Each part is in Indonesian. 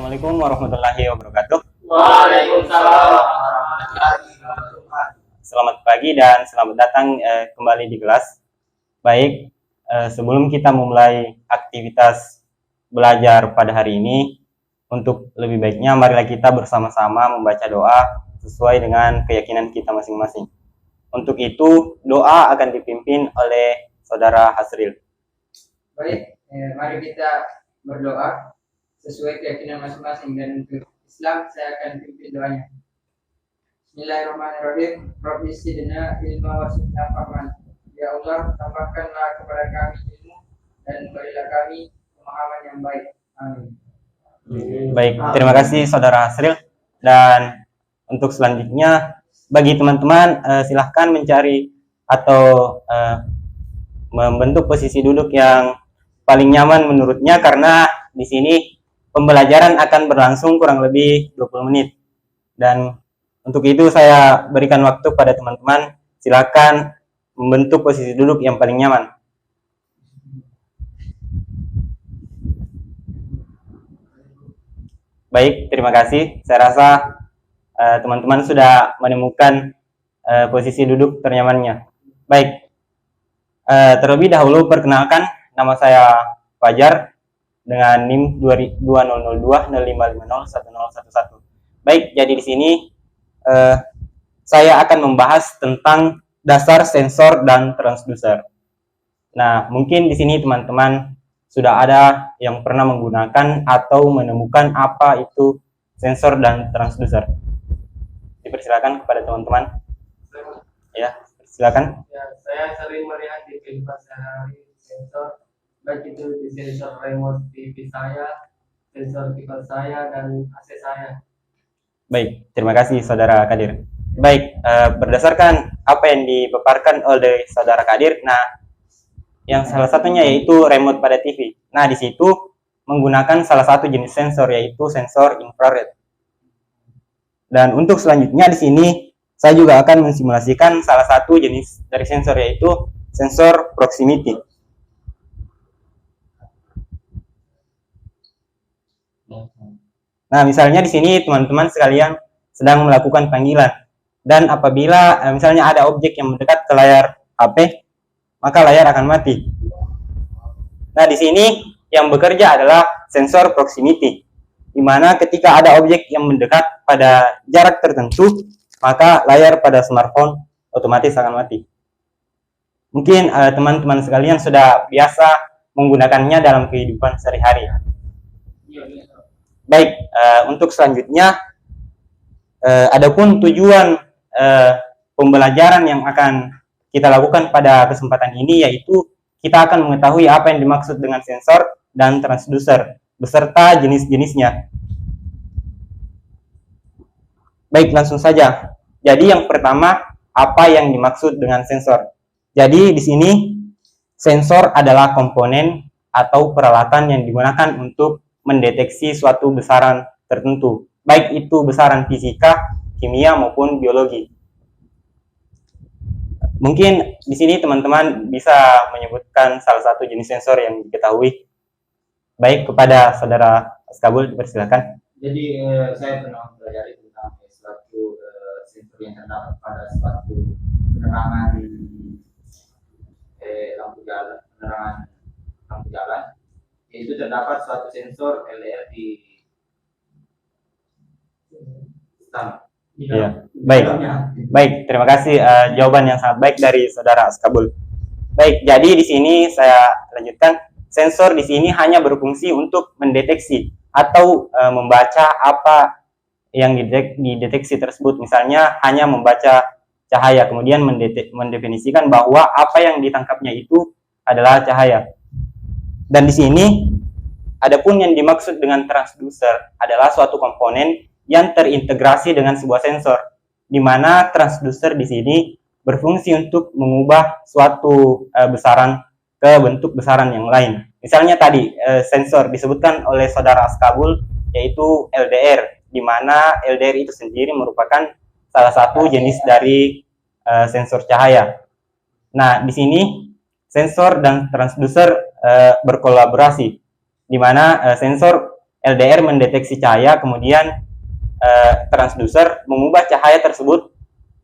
Assalamualaikum warahmatullahi wabarakatuh. Waalaikumsalam warahmatullahi wabarakatuh. Selamat pagi dan selamat datang kembali di kelas. Baik, sebelum kita memulai aktivitas belajar pada hari ini, untuk lebih baiknya marilah kita bersama-sama membaca doa sesuai dengan keyakinan kita masing-masing. Untuk itu, doa akan dipimpin oleh Saudara Hasril. Baik, mari kita berdoa sesuai keyakinan masing-masing, dan untuk Islam saya akan pimpin doanya. Bismillahirrahmanirrahim. Rabbi zidna ilma warzuqna fahman. Ya Allah, tambahkanlah kepada kami ilmu dan berilah kami pemahaman yang baik. Amin. Baik, terima kasih Saudara Hasril. Dan untuk selanjutnya, bagi teman-teman silahkan mencari atau membentuk posisi duduk yang paling nyaman menurutnya, karena di sini pembelajaran akan berlangsung kurang lebih 20 menit. Dan untuk itu saya berikan waktu pada teman-teman, silakan membentuk posisi duduk yang paling nyaman. Baik, terima kasih. Saya rasa teman-teman sudah menemukan posisi duduk ternyamannya. Baik, terlebih dahulu perkenalkan, nama saya Fajar dengan NIM 2002-0550-1011. Baik, jadi di sini saya akan membahas tentang dasar sensor dan transducer. Nah, mungkin di sini teman-teman sudah ada yang pernah menggunakan atau menemukan apa itu sensor dan transducer. Dipersilakan kepada teman-teman. Ya, silakan. Ya, saya sering melihat di kehidupan sehari-hari sensor, baik itu di sensor remote TV saya, sensor kipas saya, dan AC saya. Baik, terima kasih Saudara Kadir. Baik, berdasarkan apa yang dipaparkan oleh Saudara Kadir, nah, yang salah satunya yaitu remote pada TV. Nah, di situ menggunakan salah satu jenis sensor, yaitu sensor infrared. Dan untuk selanjutnya di sini saya juga akan mensimulasikan salah satu jenis dari sensor, yaitu sensor proximity. Nah, misalnya di sini teman-teman sekalian sedang melakukan panggilan, dan apabila misalnya ada objek yang mendekat ke layar HP, maka layar akan mati. Nah, di sini yang bekerja adalah sensor proximity, di mana ketika ada objek yang mendekat pada jarak tertentu, maka layar pada smartphone otomatis akan mati. Mungkin teman-teman sekalian sudah biasa menggunakannya dalam kehidupan sehari-hari. Baik, untuk selanjutnya, adapun tujuan pembelajaran yang akan kita lakukan pada kesempatan ini, yaitu kita akan mengetahui apa yang dimaksud dengan sensor dan transducer beserta jenis-jenisnya. Baik, langsung saja. Jadi yang pertama, apa yang dimaksud dengan sensor? Jadi di sini sensor adalah komponen atau peralatan yang digunakan untuk mendeteksi suatu besaran tertentu, baik itu besaran fisika, kimia maupun biologi. Mungkin di sini teman-teman bisa menyebutkan salah satu jenis sensor yang diketahui. Baik, kepada Saudara Askabul, dipersilakan. Jadi saya pernah mempelajari tentang suatu sensor yang terdapat pada suatu penerangan penerangan lampu jalan. Itu terdapat suatu sensor LDR di stam. Iya, baik, terima kasih jawaban yang sangat baik dari Saudara Askabul. Baik, jadi di sini saya lanjutkan. Sensor di sini hanya berfungsi untuk mendeteksi atau membaca apa yang dideteksi tersebut. Misalnya hanya membaca cahaya, kemudian mendefinisikan bahwa apa yang ditangkapnya itu adalah cahaya. Dan di sini, adapun yang dimaksud dengan transducer adalah suatu komponen yang terintegrasi dengan sebuah sensor, di mana transducer di sini berfungsi untuk mengubah suatu besaran ke bentuk besaran yang lain. Misalnya tadi sensor disebutkan oleh Saudara Askabul, yaitu LDR, di mana LDR itu sendiri merupakan salah satu jenis dari sensor cahaya. Nah, di sini sensor dan transducer berkolaborasi, di mana sensor LDR mendeteksi cahaya, kemudian transducer mengubah cahaya tersebut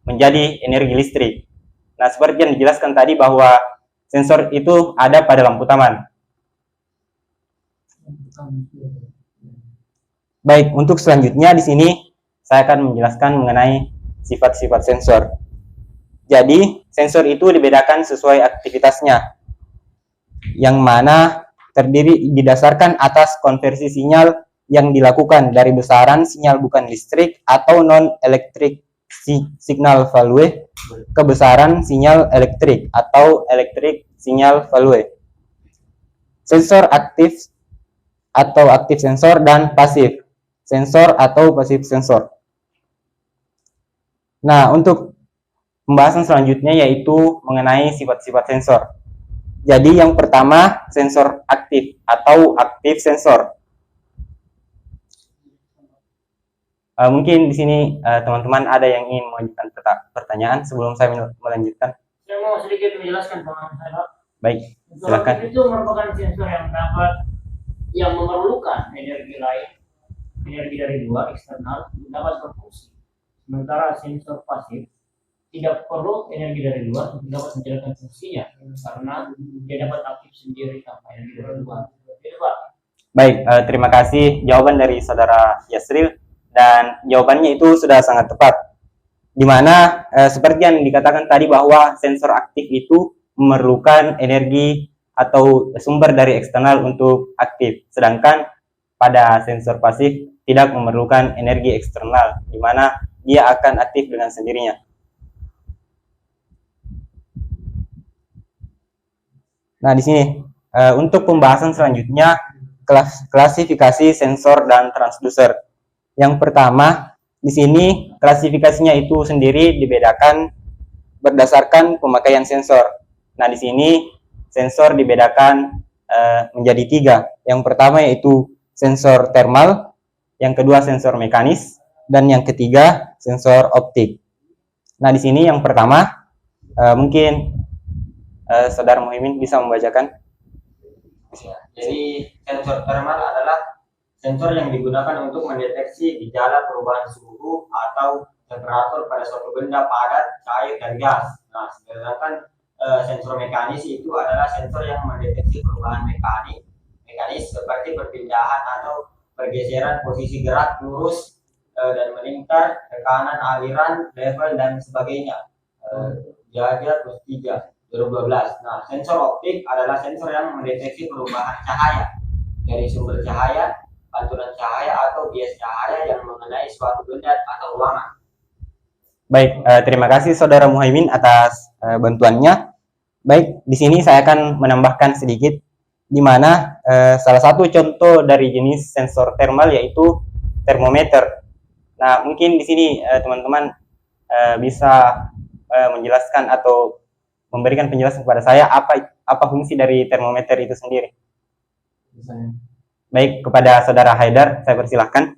menjadi energi listrik. Nah, seperti yang dijelaskan tadi bahwa sensor itu ada pada lampu taman. Baik, untuk selanjutnya di sini saya akan menjelaskan mengenai sifat-sifat sensor. Jadi, sensor itu dibedakan sesuai aktivitasnya, yang mana terdiri didasarkan atas konversi sinyal yang dilakukan dari besaran sinyal bukan listrik atau non-elektrik signal value ke besaran sinyal elektrik atau elektrik sinyal value. Sensor aktif atau aktif sensor dan pasif sensor atau pasif sensor. Nah, untuk pembahasan selanjutnya yaitu mengenai sifat-sifat sensor. Jadi yang pertama, sensor aktif atau aktif sensor. Mungkin di sini teman-teman ada yang ingin mengajukan pertanyaan sebelum saya melanjutkan. Saya mau sedikit menjelaskan pengalaman saya. Baik, Sensor silakan. aktif itu merupakan sensor yang memerlukan energi lain, energi dari luar eksternal dapat berfungsi. Sementara sensor pasif tidak perlu energi dari luar untuk dapat menjalankan fungsinya karena dia dapat aktif sendiri tanpa energi dari luar. Itu, Pak. Baik, terima kasih jawaban dari saudara Yasril, dan jawabannya itu sudah sangat tepat. Di mana seperti yang dikatakan tadi bahwa sensor aktif itu memerlukan energi atau sumber dari eksternal untuk aktif, sedangkan pada sensor pasif tidak memerlukan energi eksternal, di mana dia akan aktif dengan sendirinya. Nah, di sini untuk pembahasan selanjutnya klasifikasi sensor dan transducer. Yang pertama, di sini klasifikasinya itu sendiri dibedakan berdasarkan pemakaian sensor. Nah, di sini sensor dibedakan menjadi 3. Yang pertama yaitu sensor thermal, yang kedua sensor mekanis, dan yang ketiga sensor optik. Nah, di sini yang pertama mungkin Saudara Muhyiddin bisa membacakan. Jadi sensor thermal adalah sensor yang digunakan untuk mendeteksi gejala perubahan suhu atau temperatur pada suatu benda padat, cair, dan gas. Nah, sedangkan sensor mekanis itu adalah sensor yang mendeteksi perubahan mekanis seperti perpindahan atau pergeseran posisi gerak, lurus dan melingkar, tekanan, aliran, level, dan sebagainya. Jaja plus 3. 2012. Nah, sensor optik adalah sensor yang mendeteksi perubahan cahaya dari sumber cahaya, pantulan cahaya, atau bias cahaya yang mengenai suatu benda atau ruangan. Baik, terima kasih Saudara Muhyiddin atas bantuannya. Baik, di sini saya akan menambahkan sedikit, di mana salah satu contoh dari jenis sensor thermal yaitu termometer. Nah, mungkin di sini teman-teman bisa menjelaskan atau memberikan penjelasan kepada saya apa fungsi dari termometer itu sendiri. Baik, kepada Saudara Haidar, saya persilahkan.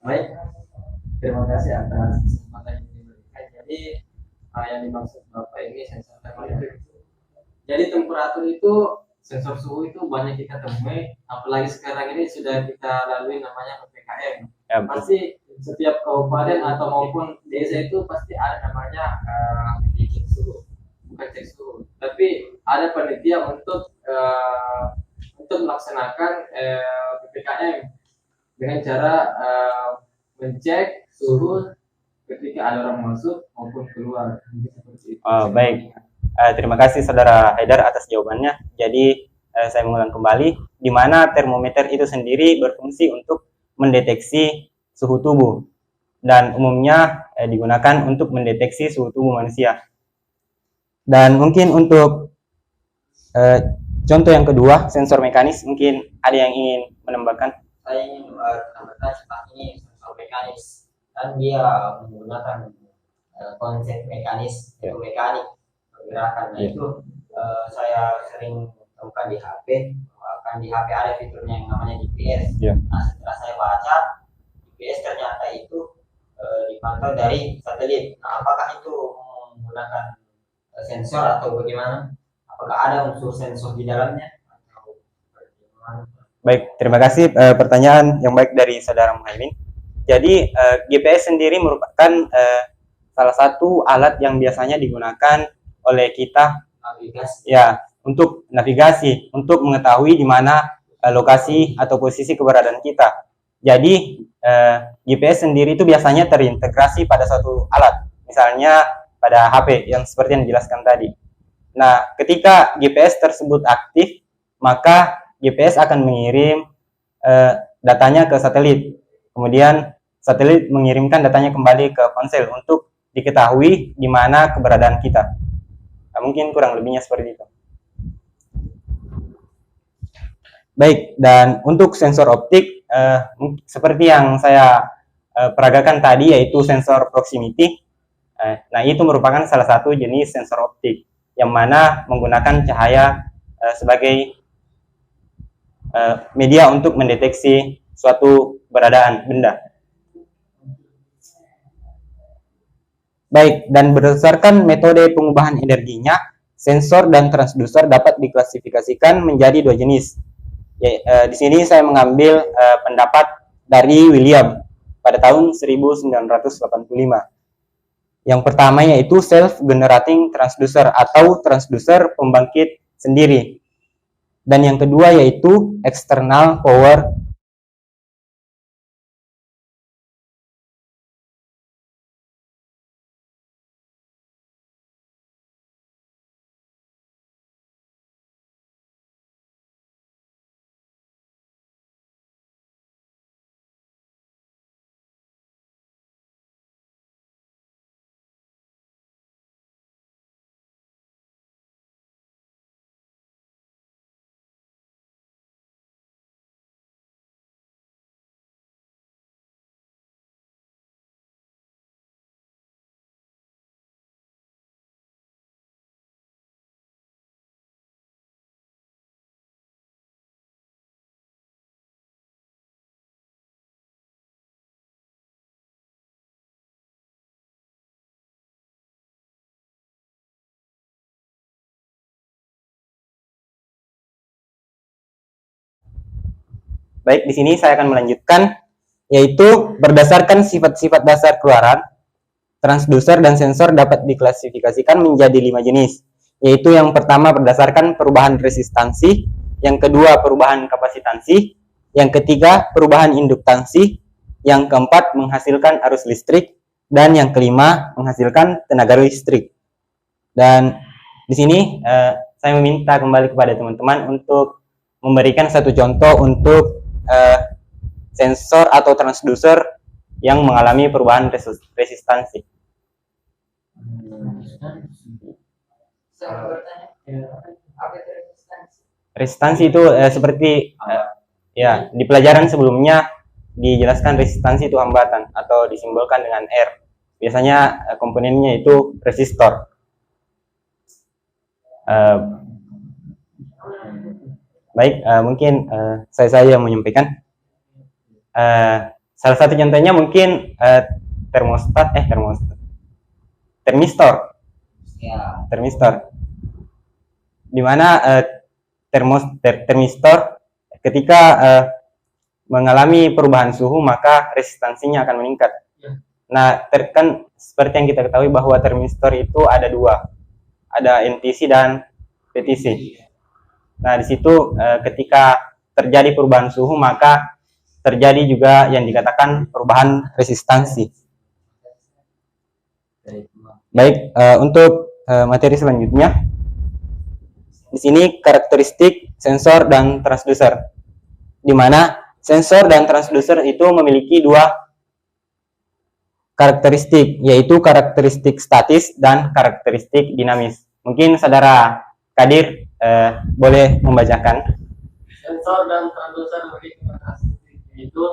Baik, terima kasih atas kesempatan yang diberikan. Jadi yang dimaksud Bapak ini sensor termometer. Jadi temperatur itu, sensor suhu itu banyak kita temui, apalagi sekarang ini sudah kita lalui namanya PPKM. Ya, pasti setiap kabupaten atau maupun desa itu pasti ada namanya cek suhu, bukan cek suhu, tapi ada panitia untuk melaksanakan PPKM dengan cara mencek suhu ketika ada orang masuk maupun keluar. Oh, baik. Terima kasih Saudara Haidar atas jawabannya. Jadi saya mengulang kembali, di mana termometer itu sendiri berfungsi untuk mendeteksi suhu tubuh dan umumnya digunakan untuk mendeteksi suhu tubuh manusia. Dan mungkin untuk contoh yang kedua, sensor mekanis, mungkin ada yang ingin menambahkan? Saya ingin menambahkan tentang ini sensor mekanis, dan dia menggunakan konsep mekanis atau mekanik pergerakan. Nah, itu saya sering temukan di HP. Bahkan di HP ada fiturnya yang namanya GPS. Nah, setelah saya baca, GPS ternyata itu dipantau dari satelit. Nah, apakah itu menggunakan sensor atau bagaimana? Apakah ada unsur sensor di dalamnya? Atau bagaimana? Baik, terima kasih pertanyaan yang baik dari saudara Muhaimin. Jadi GPS sendiri merupakan salah satu alat yang biasanya digunakan oleh kita Navigasi. ya untuk navigasi, untuk mengetahui di mana lokasi atau posisi keberadaan kita. Jadi GPS sendiri itu biasanya terintegrasi pada suatu alat, misalnya pada HP yang seperti yang dijelaskan tadi. Nah, ketika GPS tersebut aktif, maka GPS akan mengirim datanya ke satelit. Kemudian satelit mengirimkan datanya kembali ke ponsel untuk diketahui di mana keberadaan kita. Nah, mungkin kurang lebihnya seperti itu. Baik, dan untuk sensor optik, seperti yang saya peragakan tadi, yaitu sensor proximity. Nah, itu merupakan salah satu jenis sensor optik yang mana menggunakan cahaya sebagai media untuk mendeteksi suatu keberadaan benda. Baik, dan berdasarkan metode pengubahan energinya, sensor dan transducer dapat diklasifikasikan menjadi dua jenis. Di sini saya mengambil pendapat dari William pada tahun 1985. Yang pertama yaitu self-generating transducer atau transducer pembangkit sendiri. Dan yang kedua yaitu external power Baik, di sini saya akan melanjutkan, yaitu berdasarkan sifat-sifat dasar keluaran, transducer dan sensor dapat diklasifikasikan menjadi 5 jenis, yaitu yang pertama berdasarkan perubahan resistansi, yang kedua perubahan kapasitansi, yang ketiga perubahan induktansi, yang keempat menghasilkan arus listrik, dan yang kelima menghasilkan tenaga listrik. Dan di sini saya meminta kembali kepada teman-teman untuk memberikan satu contoh untuk sensor atau transducer yang mengalami perubahan resistansi. Saya bertanya, apa itu resistansi? Resistansi itu seperti ya di pelajaran sebelumnya dijelaskan resistansi itu hambatan atau disimbolkan dengan R. Biasanya komponennya itu resistor. Baik, mungkin saya yang menyampaikan. Salah satu contohnya mungkin termistor. Ya. Termistor. Di mana termistor ketika mengalami perubahan suhu maka resistansinya akan meningkat. Nah, kan seperti yang kita ketahui bahwa termistor itu ada dua, ada NTC dan PTC. Nah, di situ ketika terjadi perubahan suhu maka terjadi juga yang dikatakan perubahan resistansi. Baik, untuk materi selanjutnya, di sini karakteristik sensor dan transducer, di mana sensor dan transducer itu memiliki dua karakteristik, yaitu karakteristik statis dan karakteristik dinamis. Mungkin saudara Kadir boleh membacakan. Sensor dan transducer memiliki karakteristik, yaitu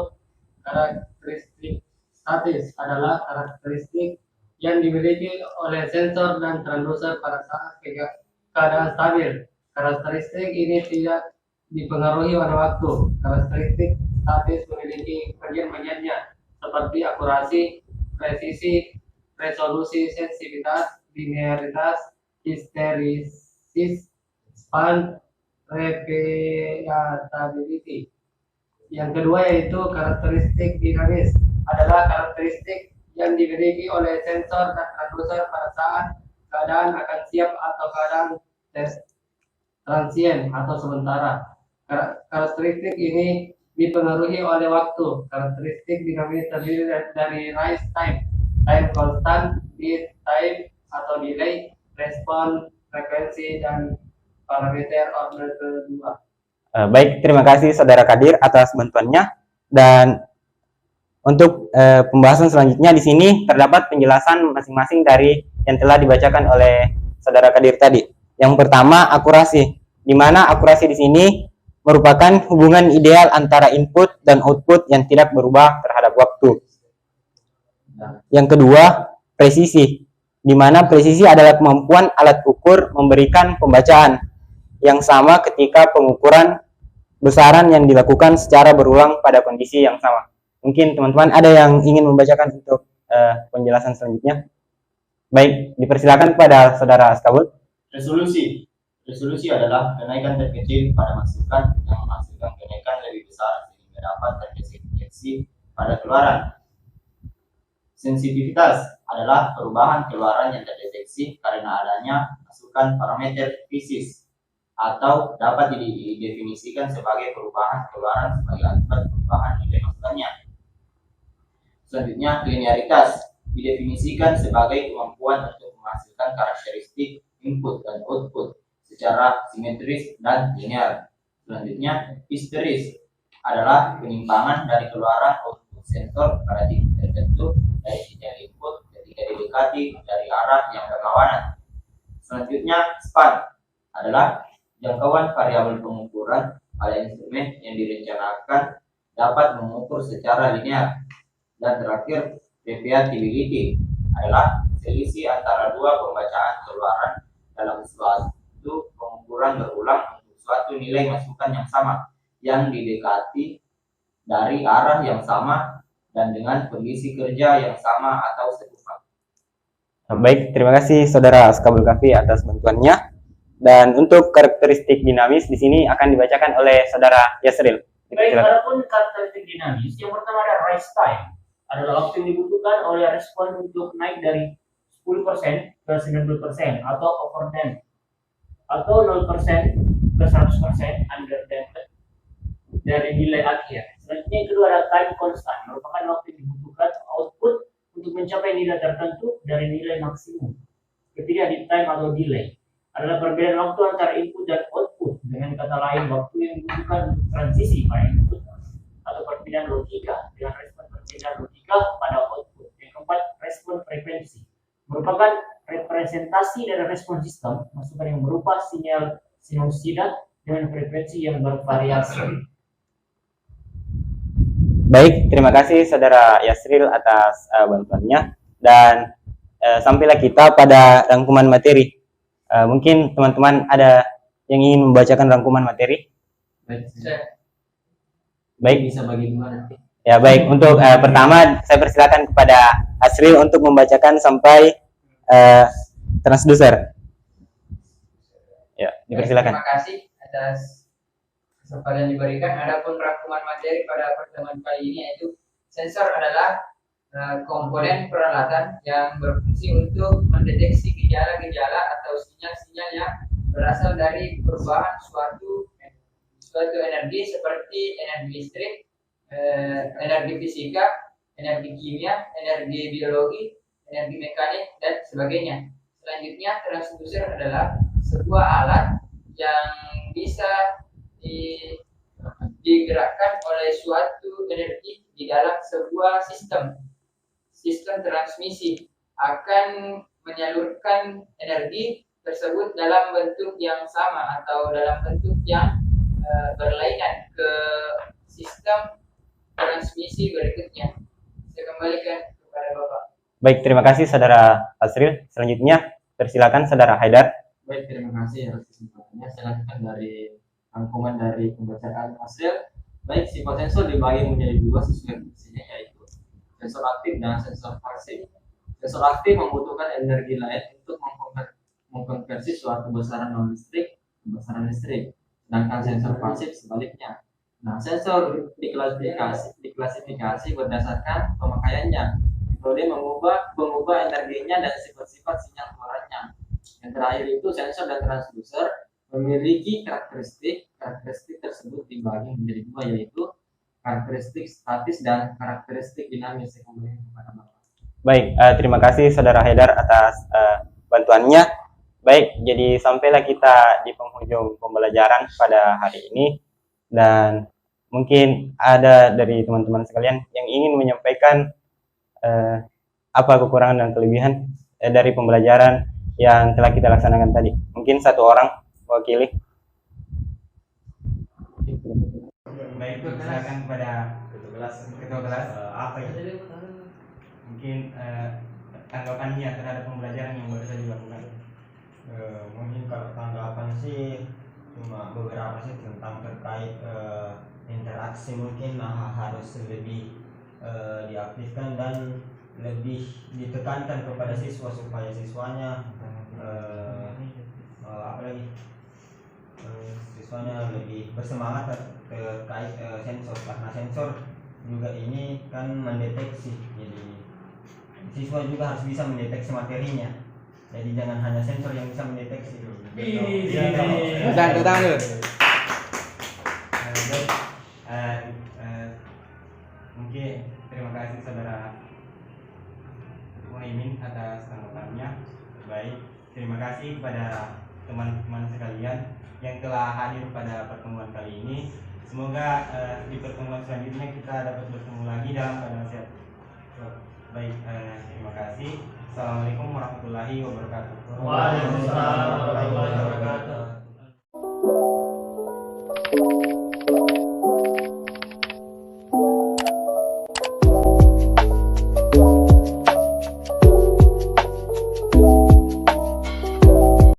karakteristik statis adalah karakteristik yang dimiliki oleh sensor dan transducer pada saat keadaan stabil. Karakteristik ini tidak dipengaruhi oleh waktu. Karakteristik statis memiliki bagian-bagiannya seperti akurasi, presisi, resolusi, sensitivitas, linearitas, histeresis, span, repeatability. Yang kedua yaitu karakteristik dinamis, adalah karakteristik yang dimiliki oleh sensor dan transducer pada saat keadaan akan siap atau keadaan transient atau sementara. Karakteristik ini dipengaruhi oleh waktu. Karakteristik dinamis terdiri dari rise time, time constant, lead time atau delay, respon, frekuensi, dan parameter order kedua. Baik, terima kasih Saudara Kadir atas bantuannya. Dan untuk pembahasan selanjutnya di sini terdapat penjelasan masing-masing dari yang telah dibacakan oleh Saudara Kadir tadi. Yang pertama, akurasi, di mana akurasi di sini merupakan hubungan ideal antara input dan output yang tidak berubah terhadap waktu. Yang kedua, presisi, di mana presisi adalah kemampuan alat ukur memberikan pembacaan yang sama ketika pengukuran besaran yang dilakukan secara berulang pada kondisi yang sama. Mungkin teman-teman ada yang ingin membacakan untuk penjelasan selanjutnya. Baik, dipersilakan kepada Saudara Askabul. Resolusi adalah kenaikan terkecil pada masukan yang menghasilkan kenaikan lebih besar sehingga dapat terdeteksi pada keluaran. Sensitivitas adalah perubahan keluaran yang terdeteksi karena adanya masukan parameter fisis atau dapat didefinisikan sebagai perubahan keluaran sebagai akibat perubahan nilai masukannya. Selanjutnya, linearitas didefinisikan sebagai kemampuan untuk menghasilkan karakteristik input dan output secara simetris dan linear. Selanjutnya, histeris adalah penyimpangan dari keluaran output sensor pada titik tertentu dari sinyal input ketika didekati dari arah yang berlawanan. Selanjutnya, span adalah jangkauan variabel pengukuran pada instrumen yang direncanakan dapat mengukur secara linear. Dan terakhir, repeatability adalah selisih antara dua pembacaan keluaran dalam suatu pengukuran berulang untuk suatu nilai masukan yang sama yang didekati dari arah yang sama dan dengan kondisi kerja yang sama atau serupa. Baik, terima kasih Saudara Askabul Kafi atas bantuannya. Dan untuk karakteristik dinamis di sini akan dibacakan oleh Saudara Yasril. Baik, adapun karakteristik dinamis, yang pertama ada rise time, adalah waktu yang dibutuhkan oleh respon untuk naik dari 10% ke 90% atau overdamped, atau 0% ke 100% underdamped dari nilai akhir. Selanjutnya yang kedua ada time constant, merupakan waktu yang dibutuhkan output untuk mencapai nilai tertentu dari nilai maksimum. Ketiga di time atau delay, adalah perbedaan waktu antara input dan output. Dengan kata lain, waktu yang dibutuhkan untuk transisi pada input atau perbedaan logika dengan respon perbedaan logika pada output. Yang keempat, respon frekuensi, merupakan representasi dari respon sistem masukan yang berupa sinyal sinusida dengan frekuensi yang bervariasi. Baik, terima kasih Saudara Yasril atas bantuannya. Dan sampailah kita pada rangkuman materi. Mungkin teman-teman ada yang ingin membacakan rangkuman materi? Baik. Bisa bagi dua nanti. Ya baik, untuk pertama saya persilakan kepada Asril untuk membacakan sampai transducer. Ya, dipersilakan. Terima kasih atas kesempatan yang diberikan. Adapun rangkuman materi pada pertemuan kali ini yaitu sensor adalah komponen peralatan yang berfungsi untuk mendeteksi gejala-gejala atau sinyal-sinyal yang berasal dari perubahan suatu energi seperti energi listrik, energi fisika, energi kimia, energi biologi, energi mekanik, dan sebagainya. Selanjutnya, transducer adalah sebuah alat yang bisa digerakkan oleh suatu energi di dalam sebuah sistem transmisi akan menyalurkan energi tersebut dalam bentuk yang sama atau dalam bentuk yang berlainan ke sistem transmisi berikutnya. Saya kembalikan kepada Bapak. Baik, terima kasih Saudara Asril. Selanjutnya, persilakan Saudara Haidar. Baik, terima kasih atas kesempatannya. Saya lanjutkan dari rangkuman dari pembacaan Asril. Baik, sifat sensor dibagi menjadi dua sesuai fungsinya, yaitu sensor aktif dan sensor pasif. Sensor aktif membutuhkan energi lain untuk mengkonversi suatu besaran non listrik ke besaran listrik, sedangkan sensor pasif sebaliknya Nah, sensor diklasifikasi berdasarkan pemakaiannya. Metode mengubah energinya dan sifat-sifat sinyal keluarannya. Yang terakhir itu sensor dan transducer memiliki karakteristik tersebut dibagi menjadi dua, yaitu karakteristik statis dan karakteristik dinamis. Saya kembali kepada Bapak. Baik, terima kasih Saudara Haidar atas bantuannya. Baik, jadi sampailah kita di penghujung pembelajaran pada hari ini, dan mungkin ada dari teman-teman sekalian yang ingin menyampaikan apa kekurangan dan kelebihan dari pembelajaran yang telah kita laksanakan tadi. Mungkin satu orang mewakili. Baik, silakan kepada ketua kelas. Apa itu? Mungkin tanggapannya terhadap pembelajaran yang baru saja dilakukan. Mungkin kalau tanggapan sih cuma beberapa sih tentang terkait interaksi, mungkin harus lebih diaktifkan dan lebih ditekankan kepada siswa supaya siswanya siswanya lebih bersemangat terkait sensor, karena sensor juga ini kan mendeteksi, jadi siswa juga harus bisa mendeteksi materinya. Jadi jangan hanya sensor yang bisa mendeteksi. Mungkin terima kasih Saudara Muhaimin atas tanggapannya. Baik, terima kasih kepada teman-teman sekalian yang telah hadir pada pertemuan kali ini. Semoga di pertemuan selanjutnya kita dapat bertemu lagi dalam keadaan sehat. Baik, terima kasih. Assalamualaikum warahmatullahi wabarakatuh. Waalaikumsalam warahmatullahi wabarakatuh.